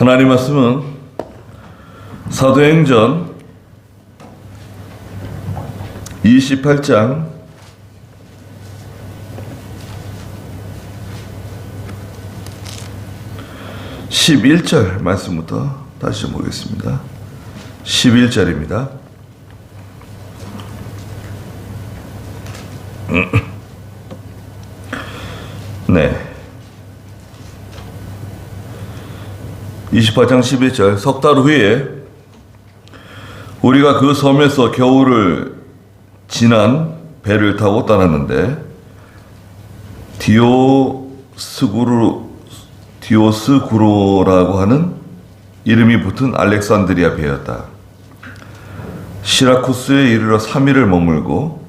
하나님 말씀은 사도행전 28장 11절 말씀부터 다시 좀 보겠습니다. 11절입니다. 네. 28장 11절. 석 달 후에 우리가 그 섬에서 겨울을 지난 배를 타고 떠났는데 디오스구로라고 하는 이름이 붙은 알렉산드리아 배였다. 시라쿠스에 이르러 3일을 머물고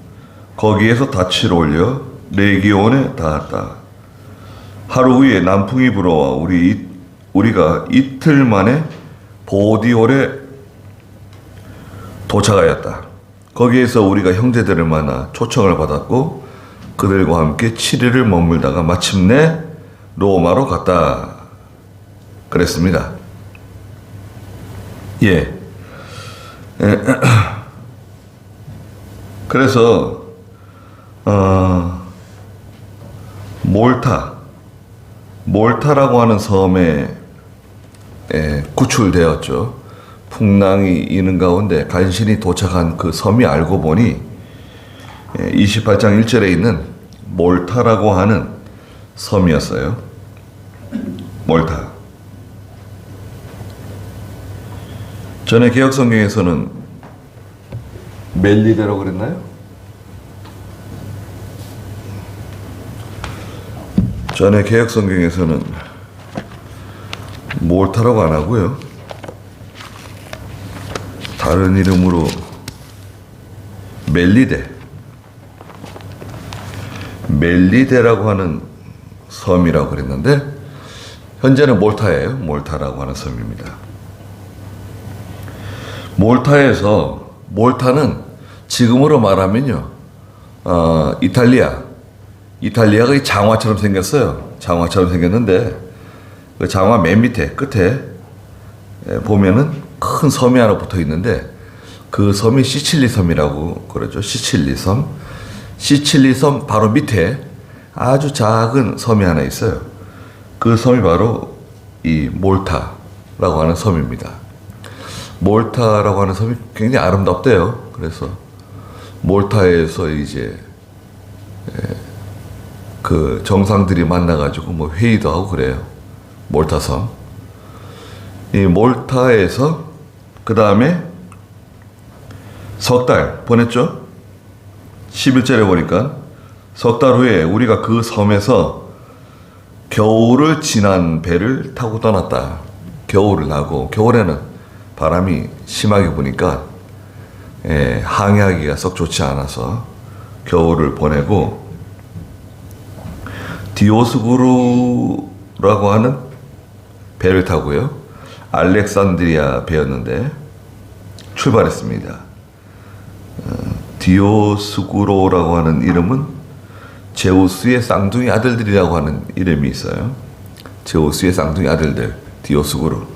거기에서 닻을 올려 레기온에 닿았다. 하루 후에 남풍이 불어와 우리가 이틀 만에 보디올에 도착하였다. 거기에서 우리가 형제들을 만나 초청을 받았고 그들과 함께 7일을 머물다가 마침내 로마로 갔다. 그랬습니다. 예. 그래서 몰타라고 하는 섬에 구출되었죠. 풍랑이 이는 가운데 간신히 도착한 그 섬이 알고 보니 28장 1절에 있는 몰타라고 하는 섬이었어요. 몰타. 전에 개혁성경에서는 멜리데라고 그랬나요? 전에 개혁성경에서는 몰타라고 안 하고요. 다른 이름으로 멜리데라고 하는 섬이라고 그랬는데 현재는 몰타예요. 몰타라고 하는 섬입니다. 몰타는 지금으로 말하면요, 이탈리아가 이 장화처럼 생겼어요. 장화처럼 생겼는데 그 장화 맨 밑에 끝에 보면은 큰 섬이 하나 붙어 있는데 그 섬이 시칠리 섬이라고 그러죠. 시칠리 섬 바로 밑에 아주 작은 섬이 하나 있어요. 그 섬이 바로 이 몰타라고 하는 섬입니다. 몰타라고 하는 섬이 굉장히 아름답대요. 그래서 몰타에서 이제 그 정상들이 만나가지고 뭐 회의도 하고 그래요. 몰타섬. 이 몰타에서 그 다음에 석 달 보냈죠. 11절에 보니까 석 달 후에 우리가 그 섬에서 겨울을 지난 배를 타고 떠났다. 겨울을 나고 겨울에는 바람이 심하게 부니까 항해하기가 썩 좋지 않아서 겨울을 보내고 디오스구로라고 하는 배를 타고요. 알렉산드리아 배였는데 출발했습니다. 디오스구로라고 하는 이름은 제우스의 쌍둥이 아들들이라고 하는 이름이 있어요. 제우스의 쌍둥이 아들들, 디오스구로.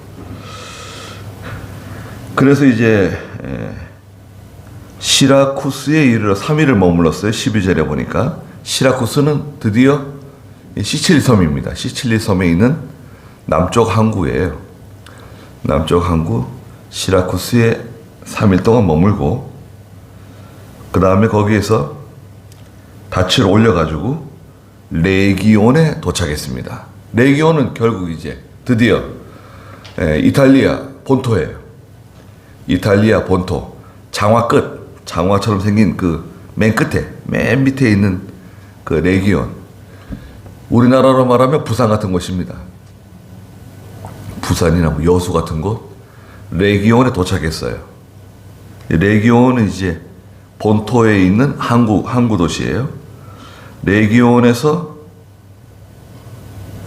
그래서 이제 시라쿠스에 이르러 3일을 머물렀어요. 12절에 보니까 시라쿠스는 드디어 시칠리 섬입니다. 시칠리 섬에 있는 남쪽 항구예요. 남쪽 항구 시라쿠스에 3일 동안 머물고 그 다음에 거기에서 닻을 올려가지고 레기온에 도착했습니다. 레기온은 결국 이제 드디어 이탈리아 본토예요. 이탈리아 본토 장화처럼 생긴 그 맨 밑에 있는 그 레기온. 우리나라로 말하면 부산 같은 곳입니다. 부산이나 뭐 여수 같은 곳. 레기온에 도착했어요. 레기온은 이제 본토에 있는 항구 도시예요. 레기온에서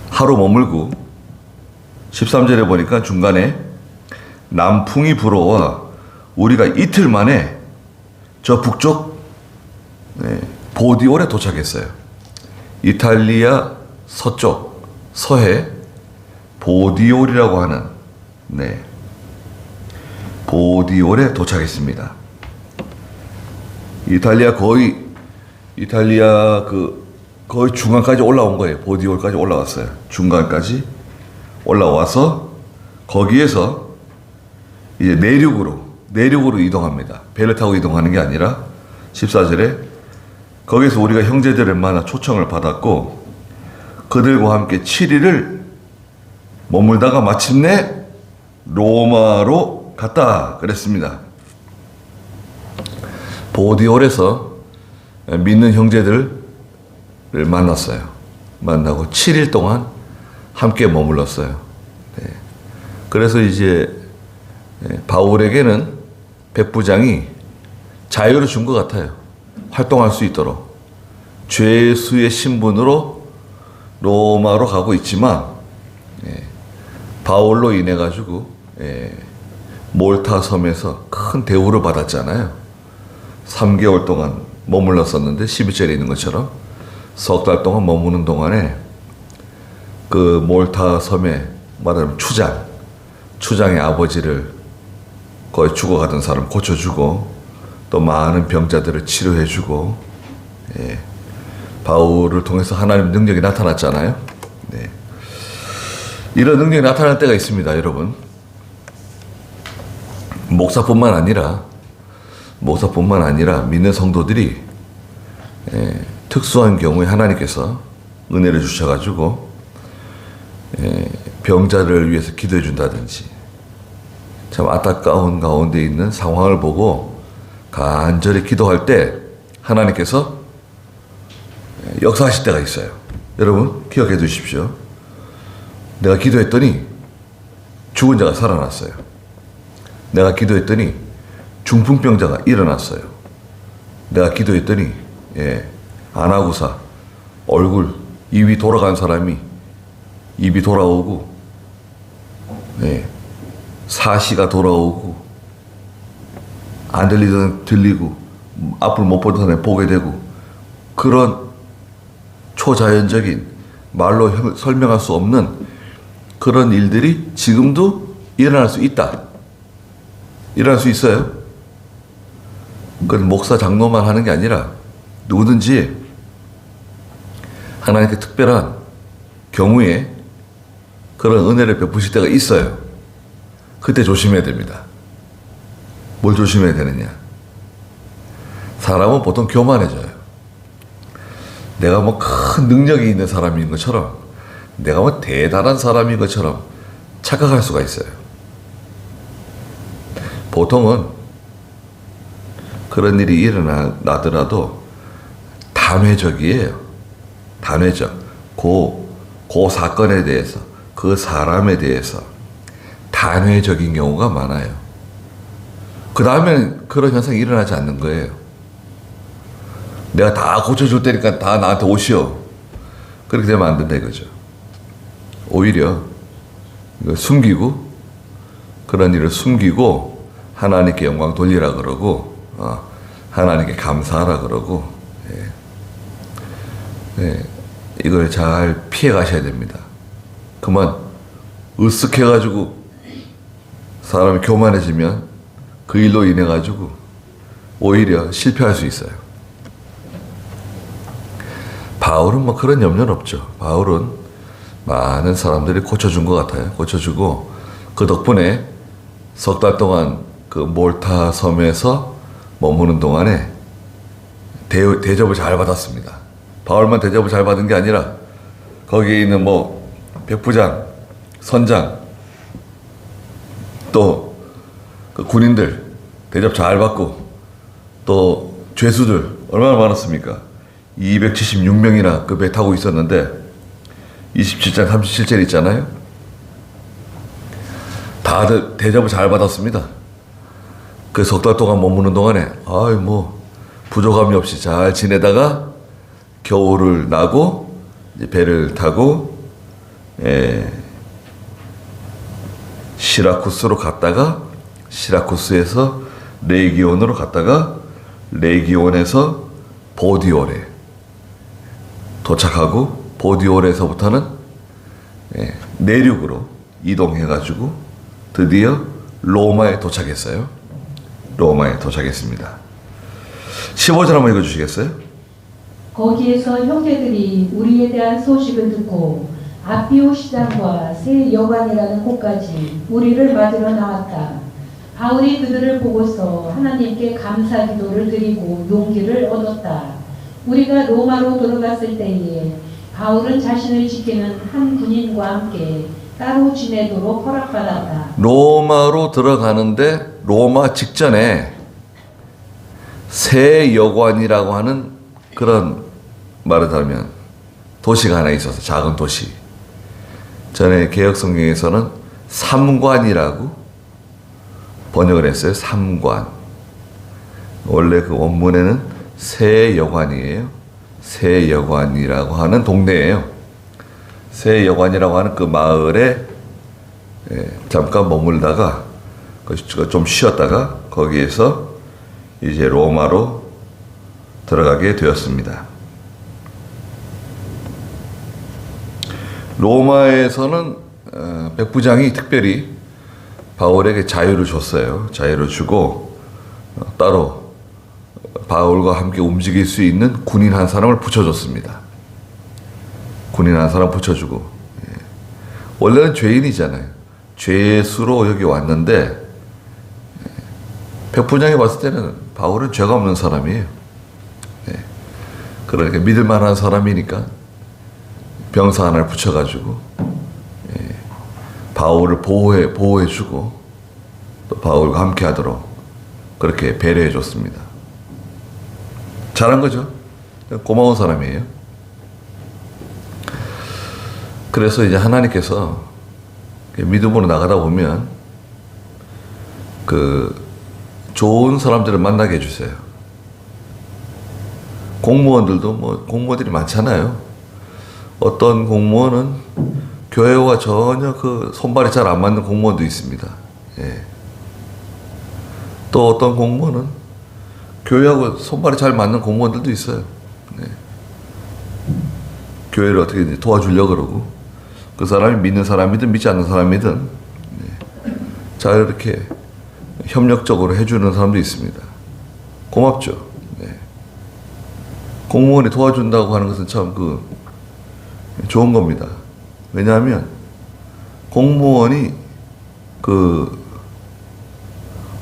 하루 머물고 13절에 보니까 중간에 남풍이 불어와 우리가 이틀 만에 저 북쪽 보디올에 도착했어요. 이탈리아 서쪽, 서해 보디올이라고 하는 네, 보디올에 도착했습니다. 이탈리아 거의 중간까지 올라온 거예요. 보디올까지 올라왔어요. 중간까지 올라와서 거기에서 이제 내륙으로 이동합니다. 배를 타고 이동하는 게 아니라 14절에 거기서 우리가 형제들을 만나 초청을 받았고 그들과 함께 7일을 머물다가 마침내 로마로 갔다 그랬습니다. 보디올에서 믿는 형제들을 만났어요. 만나고 7일 동안 함께 머물렀어요. 네. 그래서 이제 바울에게는 백부장이 자유를 준 것 같아요. 활동할 수 있도록. 죄수의 신분으로 로마로 가고 있지만 바울로 인해 가지고 몰타 섬에서 큰 대우를 받았잖아요. 3개월 동안 머물렀었는데 12절에 있는 것처럼 석 달 동안 머무는 동안에 그 몰타 섬에 말하자면 추장의 아버지를 거의 죽어가던 사람 고쳐주고 또 많은 병자들을 치료해주고 바울을 통해서 하나님의 능력이 나타났잖아요. 네. 이런 능력이 나타날 때가 있습니다, 여러분. 목사뿐만 아니라 믿는 성도들이 특수한 경우에 하나님께서 은혜를 주셔가지고 병자를 위해서 기도해 준다든지 참 안타까운 가운데 있는 상황을 보고 간절히 기도할 때 하나님께서 역사하실 때가 있어요. 여러분 기억해 두십시오. 내가 기도했더니 죽은 자가 살아났어요. 내가 기도했더니 중풍병자가 일어났어요. 내가 기도했더니 안 하고사 얼굴 입이 돌아간 사람이 입이 돌아오고 사시가 돌아오고 안 들리던 들리고 앞을 못 보던 사람이 보게 되고 그런 초자연적인 말로 설명할 수 없는 그런 일들이 지금도 일어날 수 있다. 일어날 수 있어요. 그건 목사 장로만 하는 게 아니라 누구든지 하나님께 특별한 경우에 그런 은혜를 베푸실 때가 있어요. 그때 조심해야 됩니다. 뭘 조심해야 되느냐? 사람은 보통 교만해져요. 내가 뭐 큰 능력이 있는 사람인 것처럼 내가 뭐 대단한 사람인 것처럼 착각할 수가 있어요. 보통은 그런 일이 일어나더라도 단회적이에요. 단회적. 그 사건에 대해서, 그 사람에 대해서 단회적인 경우가 많아요. 그 다음에는 그런 현상이 일어나지 않는 거예요. 내가 다 고쳐줄 테니까 다 나한테 오시오. 그렇게 되면 안 된다 이거죠. 오히려 이거 숨기고 그런 일을 숨기고 하나님께 영광 돌리라 그러고 하나님께 감사하라 그러고 이걸 잘 피해 가셔야 됩니다. 그만 으쓱해가지고 사람이 교만해지면 그 일로 인해 가지고 오히려 실패할 수 있어요. 바울은 뭐 그런 염려는 없죠. 바울은 많은 사람들이 고쳐준 것 같아요. 고쳐주고 그 덕분에 석 달 동안 그 몰타 섬에서 머무는 동안에 대접을 잘 받았습니다. 바울만 대접을 잘 받은 게 아니라 거기에 있는 뭐 백부장, 선장 또 그 군인들 대접 잘 받고 또 죄수들 얼마나 많았습니까? 276명이나 그 배 타고 있었는데 27장 37절 있잖아요. 다들 대접을 잘 받았습니다. 그 석 달 동안 머무는 동안에 뭐 부족함이 없이 잘 지내다가 겨울을 나고 이제 배를 타고 시라쿠스로 갔다가 시라쿠스에서 레기온으로 갔다가 레기온에서 보디올에 도착하고 보디올에서부터는 내륙으로 이동해가지고 드디어 로마에 도착했어요. 로마에 도착했습니다. 15절 한번 읽어주시겠어요? 거기에서 형제들이 우리에 대한 소식을 듣고 아피오 시장과 새 여관이라는 곳까지 우리를 맞으러 나왔다. 바울이 그들을 보고서 하나님께 감사 기도를 드리고 용기를 얻었다. 우리가 로마로 들어갔을 때에 바울은 자신을 지키는 한 군인과 함께 따로 지내도록 허락받았다. 로마로 들어가는데 로마 직전에 새 여관이라고 하는 그런 말하자면 도시가 하나 있어서 작은 도시. 전에 개혁성경에서는 삼관이라고 번역을 했어요. 삼관. 원래 그 원문에는 새 여관이에요. 새 여관이라고 하는 동네예요. 새 여관이라고 하는 그 마을에 잠깐 머물다가 좀 쉬었다가 거기에서 이제 로마로 들어가게 되었습니다. 로마에서는 백부장이 특별히 바울에게 자유를 줬어요. 자유를 주고 따로 바울과 함께 움직일 수 있는 군인 한 사람을 붙여줬습니다. 군인 한 사람 붙여주고 원래는 죄인이잖아요. 죄수로 여기 왔는데 백부장이 봤을 때는 바울은 죄가 없는 사람이에요. 그러니까 믿을 만한 사람이니까 병사 하나를 붙여가지고 바울을 보호해주고 또 바울과 함께하도록 그렇게 배려해줬습니다. 잘한 거죠. 고마운 사람이에요. 그래서 이제 하나님께서 믿음으로 나가다 보면 그 좋은 사람들을 만나게 해주세요. 공무원들도 뭐 공무원들이 많잖아요. 어떤 공무원은 교회와 전혀 그 손발이 잘 안 맞는 공무원도 있습니다. 또 어떤 공무원은 교회하고 손발이 잘 맞는 공무원들도 있어요. 교회를 어떻게 도와주려고 그러고 그 사람이 믿는 사람이든 믿지 않는 사람이든 잘 이렇게 협력적으로 해주는 사람도 있습니다. 고맙죠. 공무원이 도와준다고 하는 것은 참 좋은 겁니다. 왜냐하면 공무원이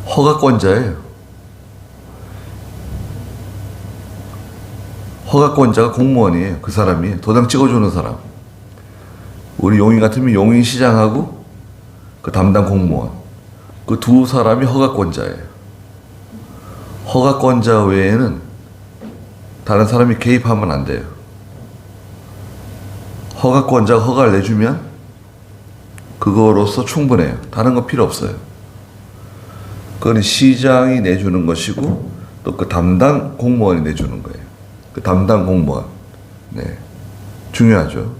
허가권자예요. 허가권자가 공무원이에요. 그 사람이 도장 찍어주는 사람. 우리 용인 같으면 용인시장하고 그 담당 공무원. 그 두 사람이 허가권자예요. 허가권자 외에는 다른 사람이 개입하면 안 돼요. 허가권자가 허가를 내주면 그거로서 충분해요. 다른 거 필요 없어요. 그건 시장이 내주는 것이고 또 그 담당 공무원이 내주는 거예요. 그 담당 공무원. 중요하죠.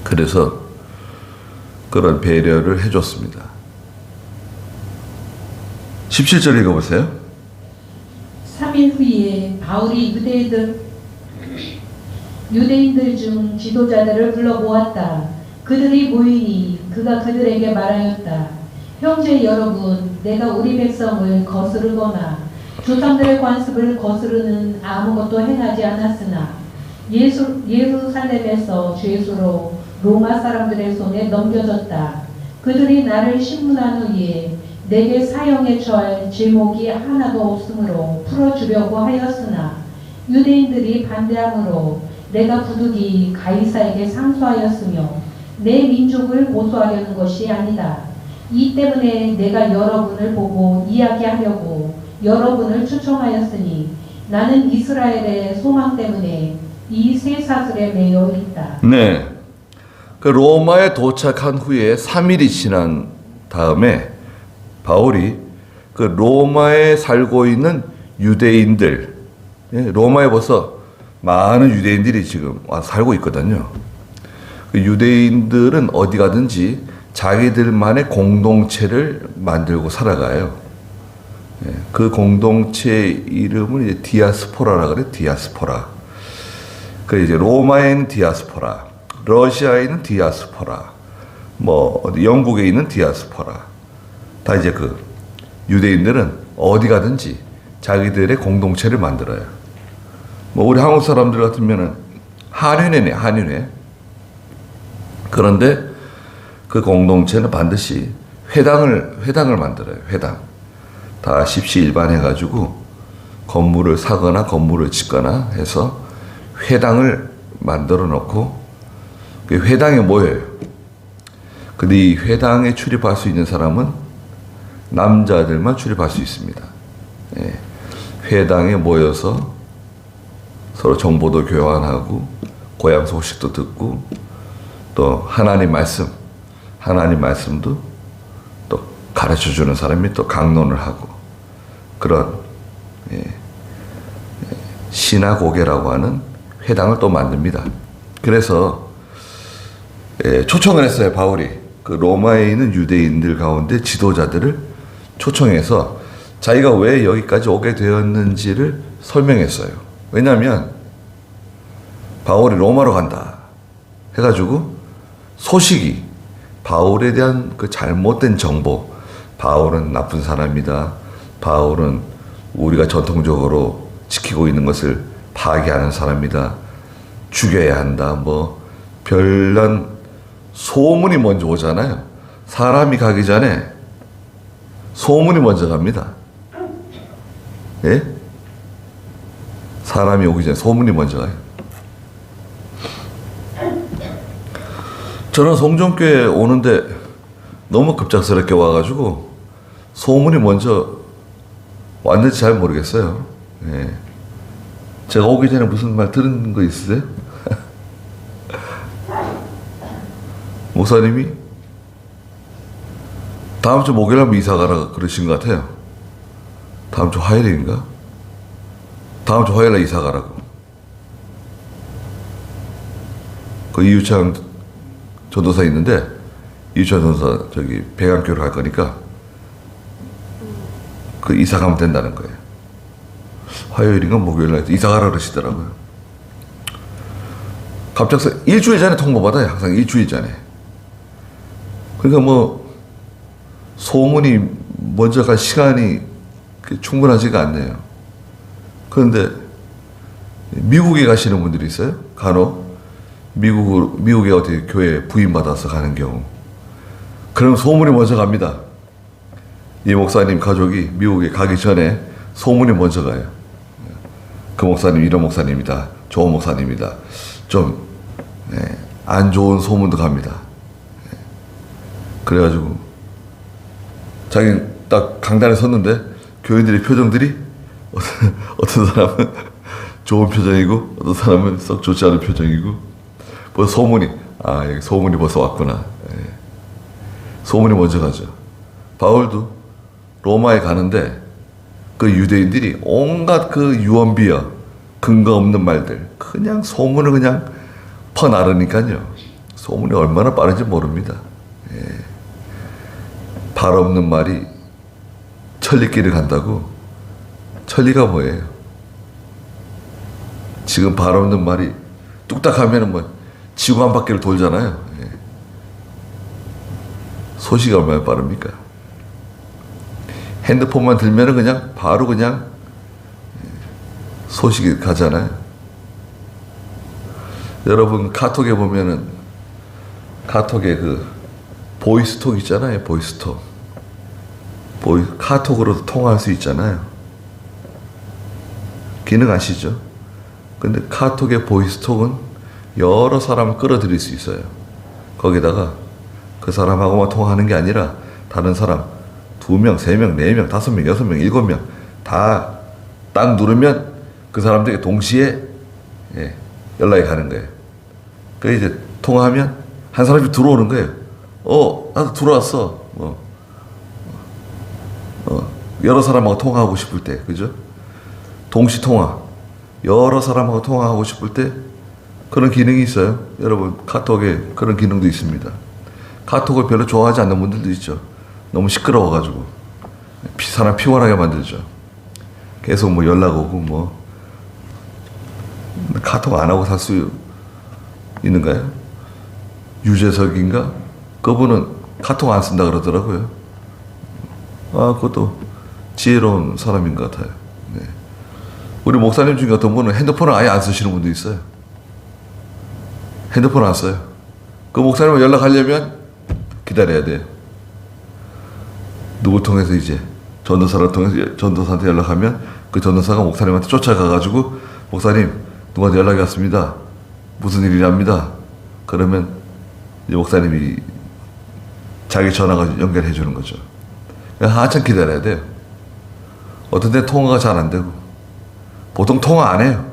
그래서 그런 배려를 해줬습니다. 17절 읽어보세요. 3일 후에 바울이 유대인들 중 지도자들을 불러 모았다. 그들이 모이니 그가 그들에게 말하였다. 형제 여러분, 내가 우리 백성을 거스르거나 조상들의 관습을 거스르는 아무것도 행하지 않았으나 예루살렘에서 죄수로 로마 사람들의 손에 넘겨졌다. 그들이 나를 신문한 후에 내게 사형에 처할 제목이 하나도 없으므로 풀어주려고 하였으나 유대인들이 반대하므로 내가 부득이 가이사에게 상소하였으며 내 민족을 고소하려는 것이 아니다. 이 때문에 내가 여러분을 보고 이야기하려고 여러분을 초청하였으니 나는 이스라엘의 소망 때문에 이 쇠사슬에 매여 있다. 네. 그 로마에 도착한 후에 3일이 지난 다음에 바울이 그 로마에 살고 있는 유대인들, 로마에 벌써 많은 유대인들이 지금 와서 살고 있거든요. 그 유대인들은 어디 가든지 자기들만의 공동체를 만들고 살아가요. 그 공동체 이름을 이제 디아스포라라고 그래요. 디아스포라. 그 이제 로마에는 디아스포라, 러시아에는 디아스포라, 뭐 어디 영국에 있는 디아스포라, 다 이제 그 유대인들은 어디 가든지 자기들의 공동체를 만들어요. 뭐 우리 한국 사람들 같으면은 한인회네, 한인회. 그런데 그 공동체는 반드시 회당을 만들어요. 회당. 다 십시일반해가지고 건물을 사거나 건물을 짓거나 해서 회당을 만들어 놓고 그 회당에 모여요. 근데 이 회당에 출입할 수 있는 사람은 남자들만 출입할 수 있습니다. 예. 회당에 모여서 서로 정보도 교환하고 고향 소식도 듣고 또 하나님 말씀도 또 가르쳐 주는 사람이 또 강론을 하고 그런 시나고게라고 하는 회당을 또 만듭니다. 그래서 초청을 했어요. 바울이 그 로마에 있는 유대인들 가운데 지도자들을 초청해서 자기가 왜 여기까지 오게 되었는지를 설명했어요. 왜냐하면 바울이 로마로 간다 해가지고 소식이 바울에 대한 그 잘못된 정보, 바울은 나쁜 사람이다, 바울은 우리가 전통적으로 지키고 있는 것을 파괴하는 사람이다, 죽여야 한다, 뭐 별난 소문이 먼저 오잖아요. 사람이 가기 전에 소문이 먼저 갑니다. 예? 사람이 오기 전에 소문이 먼저 가요. 저는 송정교회 오는데 너무 급작스럽게 와가지고 소문이 먼저 왔는지 잘 모르겠어요. 예. 제가 오기 전에 무슨 말 들은 거 있으세요? 목사님이 다음 주 목요일 하면 이사 가라 그러신 것 같아요. 다음 주 화요일인가? 다음 주 화요일에 이사 가라고. 그 이유창 전도사 있는데 이유창 전도사 저기 배강교를 갈 거니까 그 이사 가면 된다는 거예요. 화요일인가 목요일날 이사 가라 그러시더라고요. 갑자기 일주일 전에 통보받아요. 항상 일주일 전에. 그러니까 뭐 소문이 먼저 갈 시간이 충분하지가 않네요. 그런데 미국에 가시는 분들이 있어요. 간혹 미국에 어디 교회 부임받아서 가는 경우. 그럼 소문이 먼저 갑니다. 이 목사님 가족이 미국에 가기 전에 소문이 먼저 가요. 그 목사님 이런 목사님이다. 좋은 목사님이다. 좀 안 좋은 소문도 갑니다. 그래가지고 자기 딱 강단에 섰는데 교인들의 표정들이 어떤 사람은 좋은 표정이고 어떤 사람은 썩 좋지 않은 표정이고 벌써 소문이 여기 소문이 벌써 왔구나. 소문이 먼저 가죠. 바울도 로마에 가는데 그 유대인들이 온갖 그 유언비어 근거 없는 말들 그냥 소문을 그냥 퍼나르니까요. 소문이 얼마나 빠른지 모릅니다. 발 없는 말이 천리길을 간다고. 천리가 뭐예요? 지금 발 없는 말이 뚝딱 하면은 뭐 지구 한 바퀴를 돌잖아요. 소식이 얼마나 빠릅니까? 핸드폰만 들면은 그냥 바로 그냥 소식이 가잖아요. 여러분 카톡에 보면은 카톡에 그 보이스톡 있잖아요. 보이스톡. 카톡으로도 통화할 수 있잖아요. 기능 아시죠? 근데 카톡의 보이스톡은 여러 사람을 끌어들일 수 있어요. 거기다가 그 사람하고만 통화하는 게 아니라 다른 사람 2명, 3명, 4명, 5명, 6명, 7명 다 딱 누르면 그 사람들에게 동시에 연락이 가는 거예요. 그래서 이제 통화하면 한 사람이 들어오는 거예요. 나도 들어왔어. 여러 사람하고 통화하고 싶을 때, 그죠? 동시 통화. 여러 사람하고 통화하고 싶을 때 그런 기능이 있어요. 여러분, 카톡에 그런 기능도 있습니다. 카톡을 별로 좋아하지 않는 분들도 있죠. 너무 시끄러워가지고. 사람 피곤하게 만들죠. 계속 뭐 연락 오고 카톡 안 하고 살 수 있는가요? 유재석인가? 그분은 카톡 안 쓴다 그러더라고요. 아, 그것도 지혜로운 사람인 것 같아요. 네. 우리 목사님 중에 어떤 분은 핸드폰을 아예 안 쓰시는 분도 있어요. 핸드폰 안 써요. 그 목사님과 연락하려면 기다려야 돼요. 누구 통해서 이제 전도사를 통해서 전도사한테 연락하면 그 전도사가 목사님한테 쫓아가가지고 목사님 누구한테 연락이 왔습니다. 무슨 일이랍니다. 그러면 이제 목사님이 자기 전화가 연결해 주는 거죠. 한참 기다려야 돼요. 어떤 데 통화가 잘 안 되고 보통 통화 안 해요.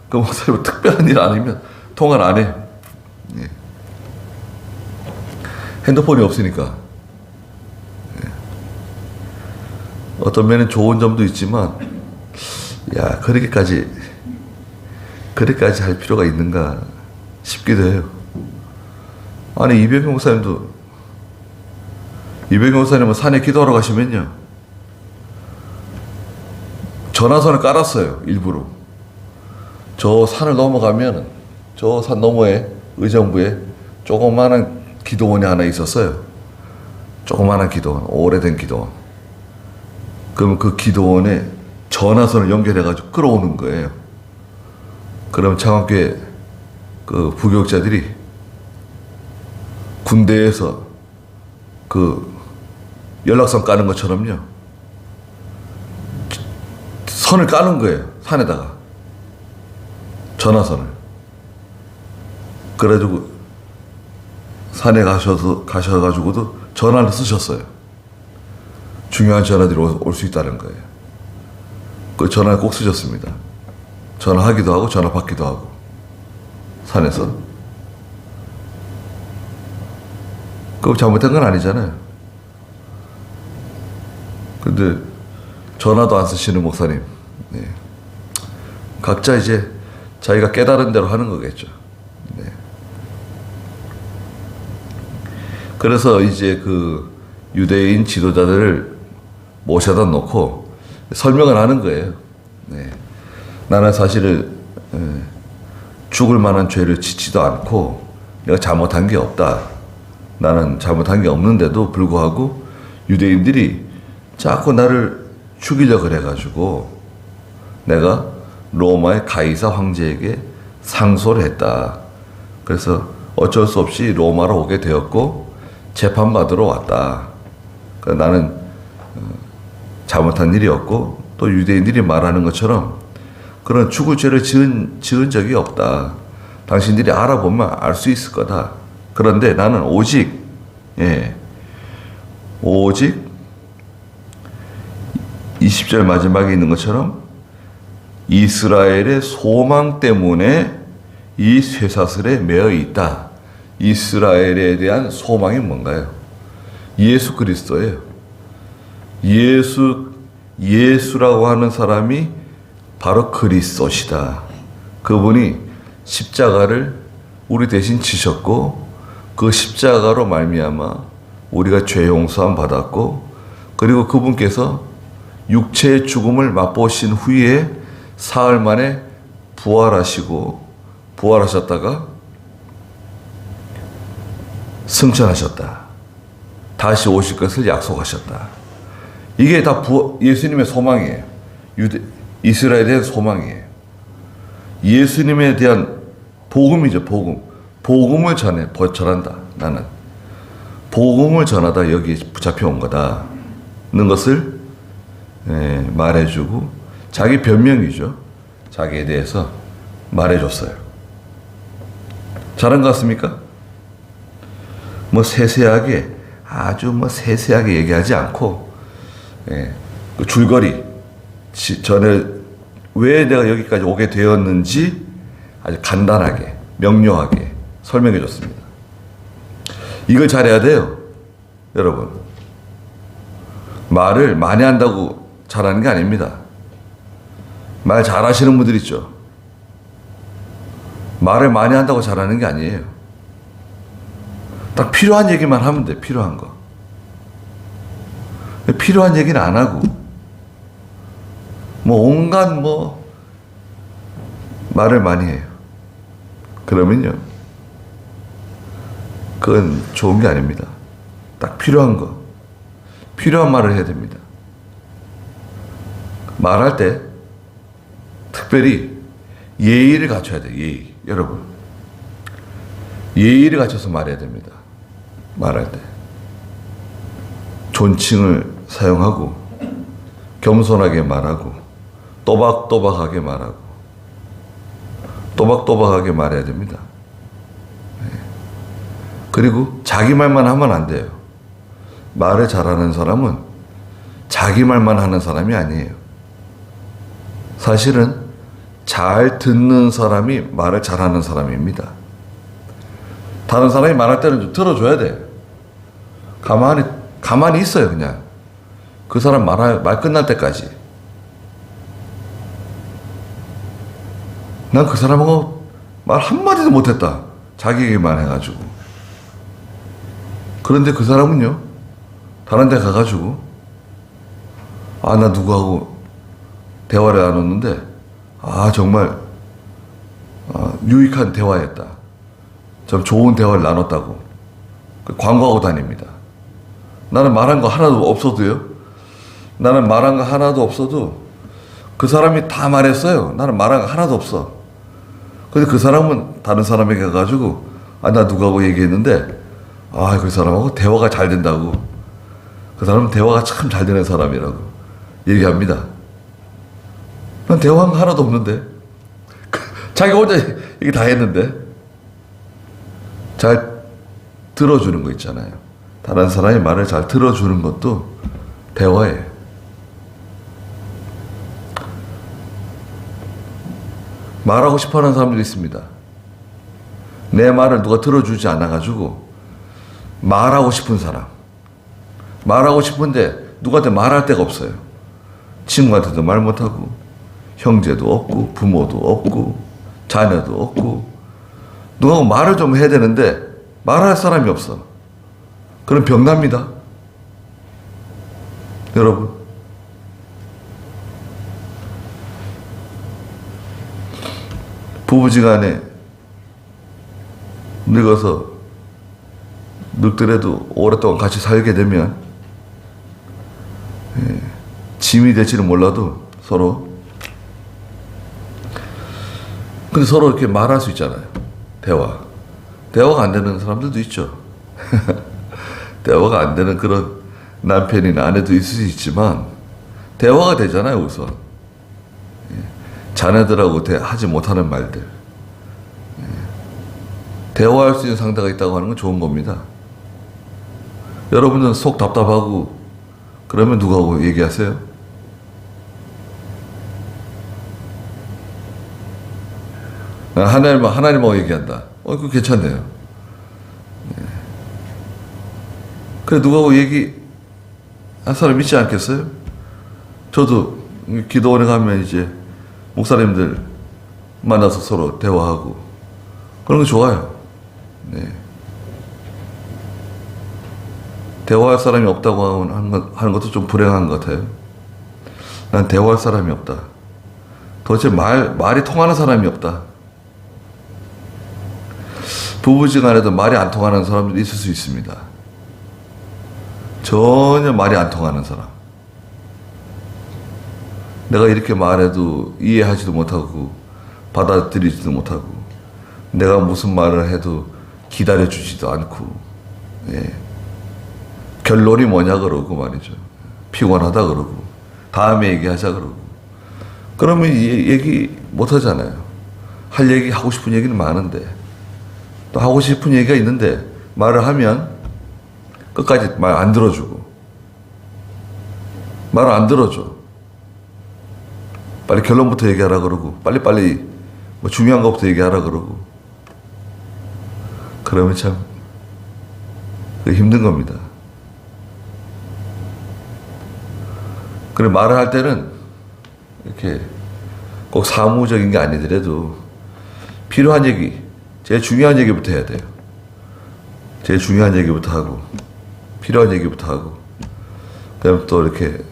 그 목사님 특별한 일 아니면 통화를 안 해요. 예. 핸드폰이 없으니까. 예. 어떤 면은 좋은 점도 있지만 야 그렇게까지 할 필요가 있는가 싶기도 해요. 아니 이병규 목사님은 산에 기도하러 가시면요 전화선을 깔았어요. 일부러 저 산을 넘어가면 저 산 너머에 의정부에 조그마한 기도원이 하나 있었어요. 조그마한 기도원, 오래된 기도원. 그러면 그 기도원에 전화선을 연결해가지고 끌어오는 거예요. 그럼 창업교회 그 부교육자들이 군대에서 그 연락선 까는 것처럼요 선을 까는 거예요. 산에다가 전화선을. 그래가지고 산에 가셔가지고도 전화를 쓰셨어요. 중요한 전화들이 올 수 있다는 거예요. 그 전화를 꼭 쓰셨습니다. 전화하기도 하고 전화 받기도 하고 산에서. 그거 잘못된 건 아니잖아요. 근데 전화도 안 쓰시는 목사님. 네. 각자 이제 자기가 깨달은 대로 하는 거겠죠. 네. 그래서 이제 그 유대인 지도자들을 모셔다 놓고 설명을 하는 거예요. 네. 나는 사실은 죽을 만한 죄를 짓지도 않고 내가 잘못한 게 없다. 나는 잘못한 게 없는데도 불구하고 유대인들이 자꾸 나를 죽이려고 그래가지고 내가 로마의 가이사 황제에게 상소를 했다. 그래서 어쩔 수 없이 로마로 오게 되었고 재판받으러 왔다. 그러니까 나는 잘못한 일이었고 또 유대인들이 말하는 것처럼 그런 죽을 죄를 지은 적이 없다. 당신들이 알아보면 알 수 있을 거다. 그런데 나는 오직 20절 마지막에 있는 것처럼 이스라엘의 소망 때문에 이 쇠사슬에 매여 있다. 이스라엘에 대한 소망이 뭔가요? 예수 그리스도예요. 예수라고 하는 사람이 바로 그리스도시다. 그분이 십자가를 우리 대신 지셨고 그 십자가로 말미암아 우리가 죄 용서함 받았고 그리고 그분께서 육체의 죽음을 맛보신 후에 사흘 만에 부활하셨다가 승천하셨다. 다시 오실 것을 약속하셨다. 이게 다 예수님의 소망이에요. 이스라엘에 대한 소망이에요. 예수님에 대한 복음이죠. 복음을 전한다. 나는 복음을 전하다 여기에 붙잡혀 온 거다는 것을 말해주고 자기 변명이죠. 자기에 대해서 말해줬어요. 잘한 것 같습니까? 아주 세세하게 얘기하지 않고 그 줄거리 전에 왜 내가 여기까지 오게 되었는지 아주 간단하게 명료하게 설명해 줬습니다. 이걸 잘해야 돼요. 여러분 말을 많이 한다고 잘하는 게 아닙니다. 말 잘하시는 분들 있죠. 말을 많이 한다고 잘하는 게 아니에요. 딱 필요한 얘기만 하면 돼. 필요한 거. 필요한 얘기는 안 하고 온갖 말을 많이 해요. 그러면요 그건 좋은 게 아닙니다. 딱 필요한 거, 필요한 말을 해야 됩니다. 말할 때 특별히 예의를 갖춰야 돼요. 예의. 여러분, 예의를 갖춰서 말해야 됩니다. 말할 때 존칭을 사용하고 겸손하게 말하고 또박또박하게 말하고 또박또박하게 말해야 됩니다. 그리고 자기 말만 하면 안 돼요. 말을 잘하는 사람은 자기 말만 하는 사람이 아니에요. 사실은 잘 듣는 사람이 말을 잘하는 사람입니다. 다른 사람이 말할 때는 좀 들어줘야 돼요. 가만히 있어요, 그냥. 그 사람 말 끝날 때까지. 난 그 사람하고 말 한마디도 못했다. 자기 얘기만 해가지고. 그런데 그 사람은요, 다른 데 가가지고, 나 누구하고 대화를 나눴는데, 정말, 유익한 대화였다. 좀 좋은 대화를 나눴다고. 광고하고 다닙니다. 나는 말한 거 하나도 없어도요. 나는 말한 거 하나도 없어도 그 사람이 다 말했어요. 나는 말한 거 하나도 없어. 근데 그 사람은 다른 사람에게 가가지고, 나 누구하고 얘기했는데, 그 사람하고 대화가 잘 된다고. 그 사람은 대화가 참 잘 되는 사람이라고 얘기합니다. 난 대화한 거 하나도 없는데. 자기 혼자 이게 다 했는데. 잘 들어주는 거 있잖아요. 다른 사람의 말을 잘 들어주는 것도 대화예요. 말하고 싶어 하는 사람들이 있습니다. 내 말을 누가 들어주지 않아가지고 말하고 싶은 사람. 말하고 싶은데 누구한테 말할 데가 없어요. 친구한테도 말 못하고 형제도 없고 부모도 없고 자녀도 없고 누가 말을 좀 해야 되는데 말할 사람이 없어. 그럼 병납니다. 여러분. 부부지간에 늙어서 늙더라도 오랫동안 같이 살게 되면 짐이 될지는 몰라도 서로 근데 서로 이렇게 말할 수 있잖아요. 대화가 안 되는 사람들도 있죠. 대화가 안 되는 그런 남편이나 아내도 있을 수 있지만 대화가 되잖아요. 우선 자녀들하고 하지 못하는 말들 대화할 수 있는 상대가 있다고 하는 건 좋은 겁니다. 여러분은 속 답답하고 그러면 누구하고 얘기하세요? 하나님하고 얘기한다. 그거 괜찮네요. 그래 누구하고 얘기한 사람 있지 않겠어요? 저도 기도원에 가면 이제 목사님들 만나서 서로 대화하고 그런 거 좋아요. 네. 대화할 사람이 없다고 하는 것도 좀 불행한 것 같아요. 난 대화할 사람이 없다. 도대체 말이 통하는 사람이 없다. 부부지간에도 말이 안 통하는 사람들이 있을 수 있습니다. 전혀 말이 안 통하는 사람. 내가 이렇게 말해도 이해하지도 못하고 받아들이지도 못하고 내가 무슨 말을 해도 기다려주지도 않고 결론이 뭐냐 그러고 말이죠. 피곤하다 그러고 다음에 얘기하자 그러고 그러면 얘기 못하잖아요. 할 얘기 하고 싶은 얘기는 많은데 또 하고 싶은 얘기가 있는데 말을 하면 끝까지 말 안 들어주고 말을 안 들어줘. 빨리 결론부터 얘기하라 그러고 빨리빨리 뭐 중요한 것부터 얘기하라 그러고 그러면 참 힘든 겁니다. 그래 말을 할 때는 이렇게 꼭 사무적인 게 아니더라도 필요한 얘기, 제일 중요한 얘기부터 해야 돼요. 제일 중요한 얘기부터 하고 필요한 얘기부터 하고 그다음에 또 이렇게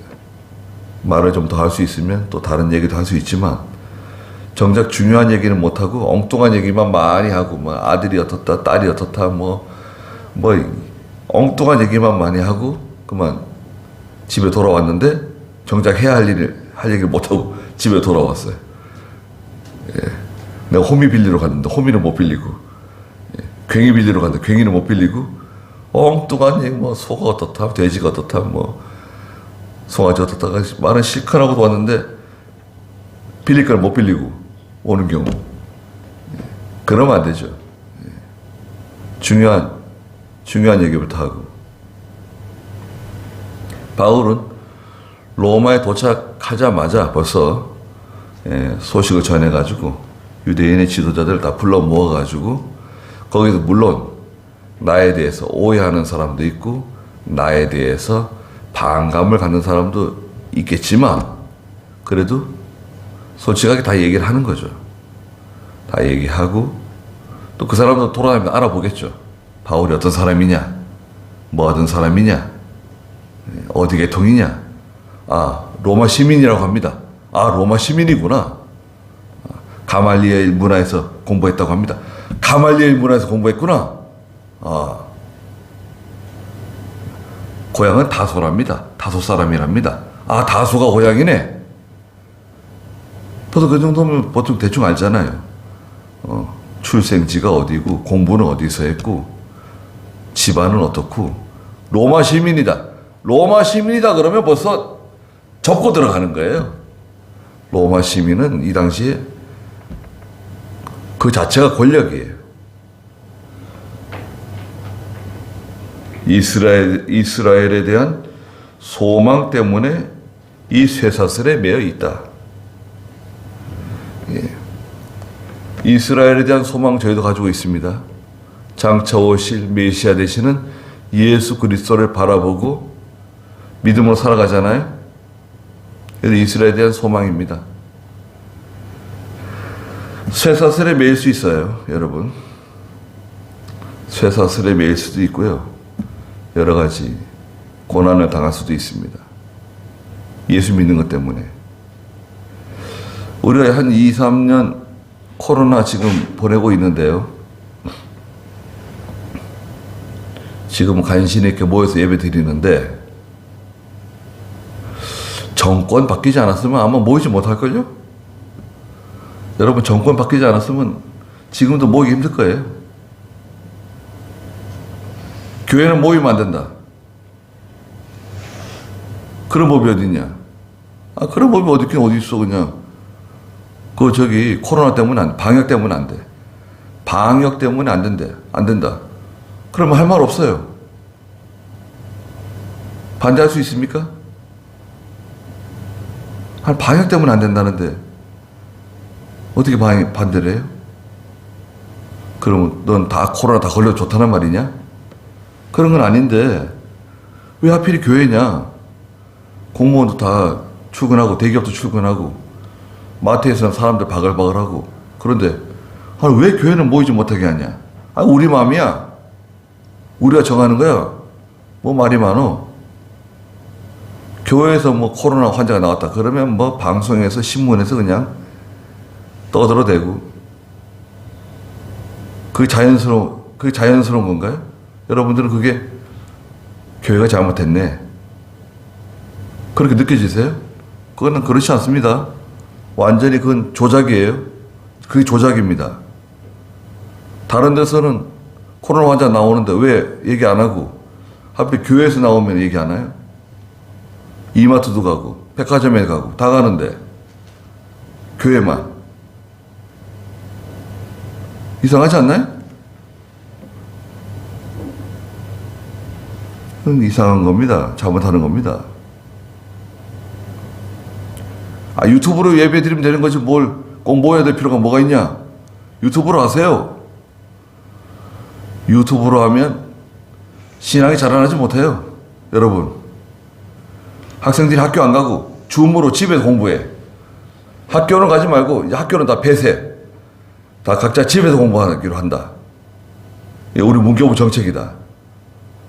말을 좀 더 할 수 있으면 또 다른 얘기도 할 수 있지만 정작 중요한 얘기는 못하고 엉뚱한 얘기만 많이 하고 뭐 아들이 어떻다 딸이 어떻다 뭐 엉뚱한 얘기만 많이 하고 그만 집에 돌아왔는데 정작 해야 할 얘기를 못하고 집에 돌아왔어요. 예. 내가 호미 빌리러 갔는데 호미는 못 빌리고, 예. 괭이 빌리러 갔는데 괭이는 못 빌리고, 엉뚱한 얘기, 뭐 소가 어떻다, 돼지가 어떻다, 뭐 송아지 어떻다가 말은 실컷 하고도 왔는데 빌릴 걸 못 빌리고 오는 경우. 예. 그러면 안 되죠. 예. 중요한 얘기부터 하고. 바울은 로마에 도착하자마자 벌써 소식을 전해가지고 유대인의 지도자들을 다 불러 모아가지고 거기서 물론 나에 대해서 오해하는 사람도 있고 나에 대해서 반감을 갖는 사람도 있겠지만 그래도 솔직하게 다 얘기를 하는 거죠. 다 얘기하고 또 그 사람도 돌아다니면서 알아보겠죠. 바울이 어떤 사람이냐, 뭐 하던 사람이냐, 어디 계통이냐. 아, 로마 시민이라고 합니다. 아, 로마 시민이구나. 가말리엘 문화에서 공부했다고 합니다. 가말리엘 문화에서 공부했구나. 아, 고향은 다소랍니다. 다소 사람이랍니다. 아, 다소가 고향이네. 보통 그 정도면 보통 대충 알잖아요. 출생지가 어디고 공부는 어디서 했고 집안은 어떻고 로마 시민이다. 로마 시민이다 그러면 벌써 접고 들어가는 거예요. 로마 시민은 이 당시에 그 자체가 권력이에요. 이스라엘에 대한 소망 때문에 이 쇠사슬에 매여 있다. 예. 이스라엘에 대한 소망 저희도 가지고 있습니다. 장차 오실 메시아 되시는 예수 그리스도를 바라보고 믿음으로 살아가잖아요. 그래서 이스라엘에 대한 소망입니다. 쇠사슬에 매일 수 있어요, 여러분. 쇠사슬에 매일 수도 있고요. 여러 가지 고난을 당할 수도 있습니다. 예수 믿는 것 때문에. 우리가 한 2, 3년 코로나 지금 보내고 있는데요. 지금 간신히 이렇게 모여서 예배 드리는데 정권 바뀌지 않았으면 아마 모이지 못할걸요? 여러분, 정권 바뀌지 않았으면 지금도 모이기 힘들 거예요. 교회는 모이면 안 된다. 그런 법이 어디 있냐? 아, 그런 법이 어디 있긴 어디 있어, 그냥. 코로나 때문에 방역 때문에 안 돼. 방역 때문에 안 된대. 안 된다. 그러면 할 말 없어요. 반대할 수 있습니까? 방역 때문에 안 된다는데 어떻게 반대를 해요? 그러면 넌 다 코로나 다 걸려도 좋다는 말이냐? 그런 건 아닌데 왜 하필이 교회냐? 공무원도 다 출근하고 대기업도 출근하고 마트에서는 사람들 바글바글하고 그런데 왜 교회는 모이지 못하게 하냐? 우리 마음이야. 우리가 정하는 거야. 뭐 말이 많어. 교회에서 뭐 코로나 환자가 나왔다 그러면 뭐 방송에서 신문에서 그냥 떠들어대고 그게 자연스러운 건가요? 여러분들은 그게 교회가 잘못했네 그렇게 느껴지세요? 그거는 그렇지 않습니다. 완전히 그건 조작이에요. 그게 조작입니다. 다른 데서는 코로나 환자 나오는데 왜 얘기 안 하고 하필 교회에서 나오면 얘기 안 해요? 이마트도 가고 백화점에 가고 다 가는데 교회만 이상하지 않나요? 그건 이상한 겁니다. 잘못하는 겁니다. 유튜브로 예배 드리면 되는 거지 뭘 꼭 모여야 될 필요가 뭐가 있냐? 유튜브로 하세요. 유튜브로 하면 신앙이 자라나지 못해요. 여러분, 학생들이 학교 안 가고 줌으로 집에서 공부해. 학교는 가지 말고 학교는 다 폐쇄. 다 각자 집에서 공부하기로 한다. 우리 문교부 정책이다.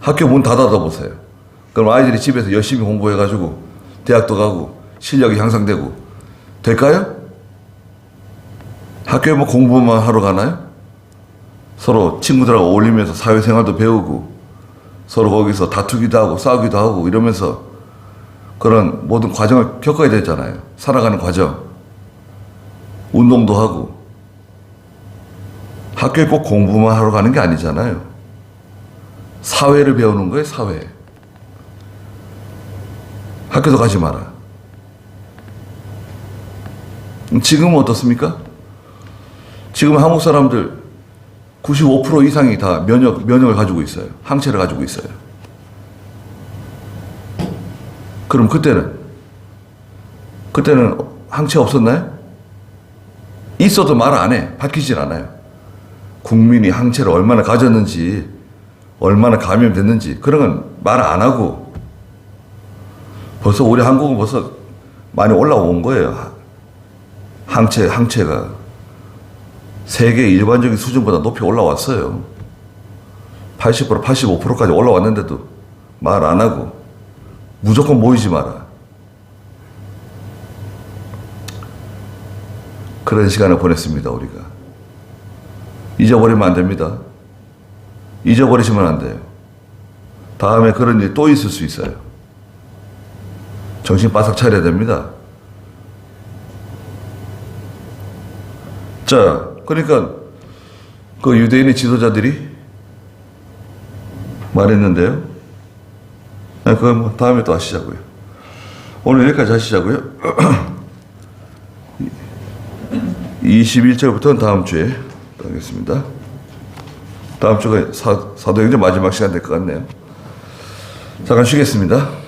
학교 문 닫아보세요. 그럼 아이들이 집에서 열심히 공부해가지고 대학도 가고 실력이 향상되고 될까요? 학교에 뭐 공부만 하러 가나요? 서로 친구들하고 어울리면서 사회생활도 배우고 서로 거기서 다투기도 하고 싸우기도 하고 이러면서 그런 모든 과정을 겪어야 되잖아요. 살아가는 과정. 운동도 하고. 학교에 꼭 공부만 하러 가는 게 아니잖아요. 사회를 배우는 거예요, 사회. 학교도 가지 마라. 지금은 어떻습니까? 지금 한국 사람들 95% 이상이 다 면역을 가지고 있어요. 항체를 가지고 있어요. 그럼 그때는 항체 없었나요? 있어도 말 안 해. 밝히질 않아요. 국민이 항체를 얼마나 가졌는지, 얼마나 감염됐는지 그런 건 말 안 하고 벌써 우리 한국은 벌써 많이 올라온 거예요. 항체가 세계 일반적인 수준보다 높이 올라왔어요. 80%, 85%까지 올라왔는데도 말 안 하고 무조건 모이지 마라. 그런 시간을 보냈습니다, 우리가. 잊어버리면 안 됩니다. 잊어버리시면 안 돼요. 다음에 그런 일이 또 있을 수 있어요. 정신 바싹 차려야 됩니다. 자, 그러니까 그 유대인의 지도자들이 말했는데요. 그건 뭐 다음에 또 하시자고요. 오늘 여기까지 하시자고요. 21절부터는 다음 주에 또 하겠습니다. 다음 주가 사도행전 마지막 시간 될 것 같네요. 잠깐 쉬겠습니다.